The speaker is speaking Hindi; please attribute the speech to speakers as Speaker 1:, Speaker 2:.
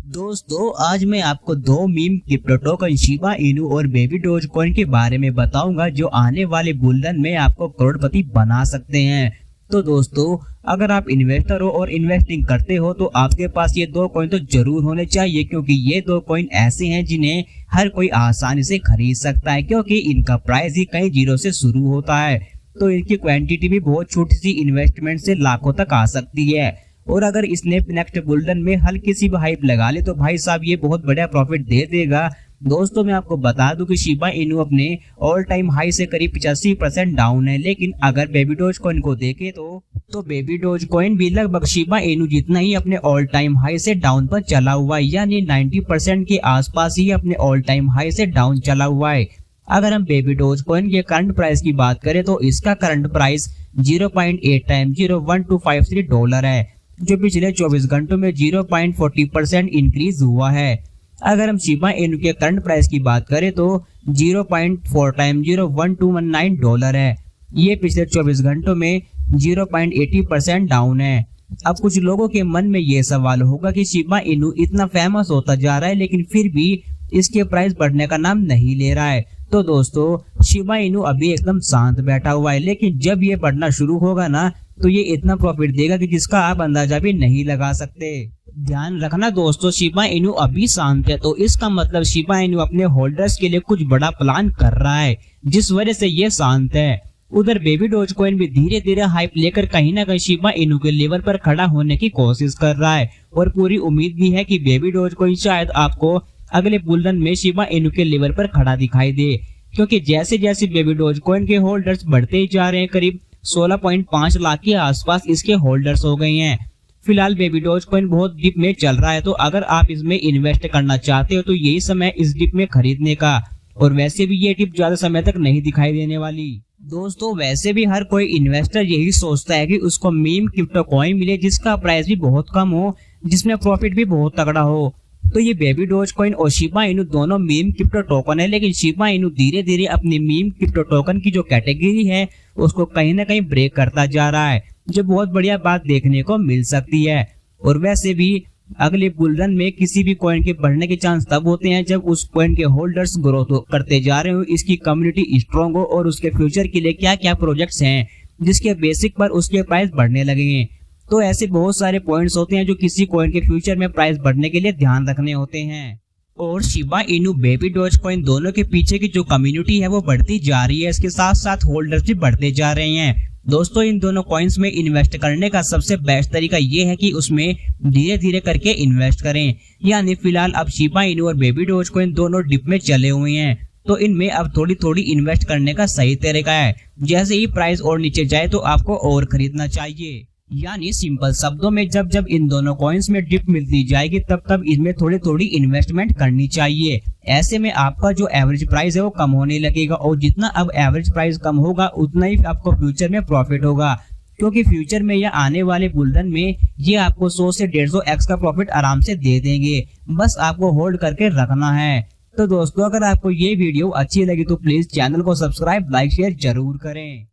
Speaker 1: दोस्तों आज मैं आपको दो meme crypto token Shiba Inu और बेबी डोज कॉइन के बारे में बताऊंगा जो आने वाले बुलरन में आपको करोड़पति बना सकते हैं। तो दोस्तों अगर आप इन्वेस्टर हो और इन्वेस्टिंग करते हो तो आपके पास ये दो कॉइन तो जरूर होने चाहिए, क्योंकि ये दो कॉइन ऐसे हैं जिन्हें हर कोई आसानी से खरीद सकता है, क्योंकि इनका प्राइस ही कई जीरो से शुरू होता है। तो इनकी क्वांटिटी भी बहुत छोटी सी इन्वेस्टमेंट से लाखों तक आ सकती है। और अगर इसने नेक्स्ट बुलरन में हल्की सी भी हाइप लगा ले तो भाई साहब ये बहुत बड़ा प्रॉफिट दे देगा। दोस्तों मैं आपको बता दूं कि शिबा इनू अपने ऑल टाइम हाई से करीब 85% डाउन है, लेकिन अगर बेबी डोज कॉइन को देखें तो बेबी डोज कॉइन भी लगभग शिबा इनू जितना ही अपने ऑल टाइम हाई से डाउन पर चला हुआ है, यानी 90% के आसपास ही अपने ऑल टाइम हाई से डाउन चला हुआ है। अगर हम बेबी डोज कॉइन के करंट प्राइस की बात करें तो इसका करंट प्राइस 0.8 टाइम $0.1253 है, जो पिछले 24 घंटों में 0.40% इंक्रीज हुआ है। अगर हम शिबा इनू के करंट प्राइस की बात करें तो 0.4 टाइम $0.1219 है, ये पिछले 24 घंटों में 0.80% डाउन है। अब कुछ लोगों के मन में ये सवाल होगा कि शिबा इनू इतना फेमस होता जा रहा है लेकिन फिर भी इसके प्राइस बढ़ने का नाम नहीं ले रहा है। तो दोस्तों शिबा इनू अभी एकदम शांत बैठा हुआ है, लेकिन जब ये बढ़ना शुरू होगा ना तो ये इतना प्रॉफिट देगा कि जिसका आप अंदाजा भी नहीं लगा सकते। ध्यान रखना दोस्तों, शिबा इनू अभी शांत है तो इसका मतलब शिबा इनू अपने होल्डर्स के लिए कुछ बड़ा प्लान कर रहा है, जिस वजह से ये शांत है। उधर बेबी डोज कॉइन भी धीरे धीरे हाइप लेकर कहीं ना कहीं शिबा इनू के लेवल पर खड़ा होने की कोशिश कर रहा है, और पूरी उम्मीद भी है कि बेबी डोज कॉइन शायद आपको अगले बुलरन में शिबा इनू के लेवल पर खड़ा दिखाई दे, क्योंकि जैसे जैसे बेबी डोज कॉइन के होल्डर्स बढ़ते ही जा रहे हैं, करीब 16.5 लाख के आसपास इसके होल्डर्स हो गए हैं। फिलहाल बेबी डोज कॉइन बहुत डिप में चल रहा है, तो अगर आप इसमें इन्वेस्ट करना चाहते हो तो यही समय इस डिप में खरीदने का, और वैसे भी ये डिप ज्यादा समय तक नहीं दिखाई देने वाली। दोस्तों वैसे भी हर कोई इन्वेस्टर यही सोचता है कि उसको मीम क्रिप्टो कॉइन मिले जिसका प्राइस भी बहुत कम हो, जिसमें प्रॉफिट भी बहुत तगड़ा हो। तो ये बेबी डोज कॉइन और शिबा इनू दोनों मीम क्रिप्टो टोकन है, लेकिन शिबा इनू धीरे धीरे अपनी मीम क्रिप्टो टोकन की जो कैटेगरी है उसको कहीं ना कहीं ब्रेक करता जा रहा है, जो बहुत बढ़िया बात देखने को मिल सकती है। और वैसे भी अगले बुलरन में किसी भी कॉइन के बढ़ने के चांस तब होते हैं जब उस कॉइन के होल्डर्स ग्रोथ करते जा रहे हो, इसकी कम्युनिटी स्ट्रॉन्ग हो और उसके फ्यूचर के लिए क्या क्या प्रोजेक्ट्स हैं जिसके बेसिक पर उसके प्राइस बढ़ने लगेंगे। तो ऐसे बहुत सारे पॉइंट्स होते हैं जो किसी कॉइन के फ्यूचर में प्राइस बढ़ने के लिए ध्यान रखने होते हैं। और Shiba Inu baby dose coin दोनों के पीछे की जो कम्युनिटी है वो बढ़ती जा रही है, इसके साथ साथ होल्डर्स भी बढ़ते जा रहे हैं। दोस्तों इन दोनों कॉइन्स में इन्वेस्ट करने का सबसे बेस्ट तरीका ये है कि उसमें धीरे धीरे करके इन्वेस्ट करें, यानी फिलहाल अब शिबा इनू और बेबी डोज कॉइन दोनों डिप में चले हुए हैं, तो इनमें अब थोड़ी थोड़ी इन्वेस्ट करने का सही तरीका है। जैसे ही प्राइस और नीचे जाए तो आपको और खरीदना चाहिए, यानी सिंपल शब्दों में जब जब इन दोनों कॉइन्स में डिप मिलती जाएगी तब तब इनमें थोड़ी थोड़ी इन्वेस्टमेंट करनी चाहिए। ऐसे में आपका जो एवरेज प्राइस है वो कम होने लगेगा, और जितना अब एवरेज प्राइस कम होगा उतना ही आपको फ्यूचर में प्रॉफिट होगा, क्योंकि फ्यूचर में या आने वाले बुलरन में ये आपको 100 से 150x का प्रॉफिट आराम से दे देंगे। बस आपको होल्ड करके रखना है। तो दोस्तों अगर आपको ये वीडियो अच्छी लगी तो प्लीज चैनल को सब्सक्राइब, लाइक, शेयर जरूर करें।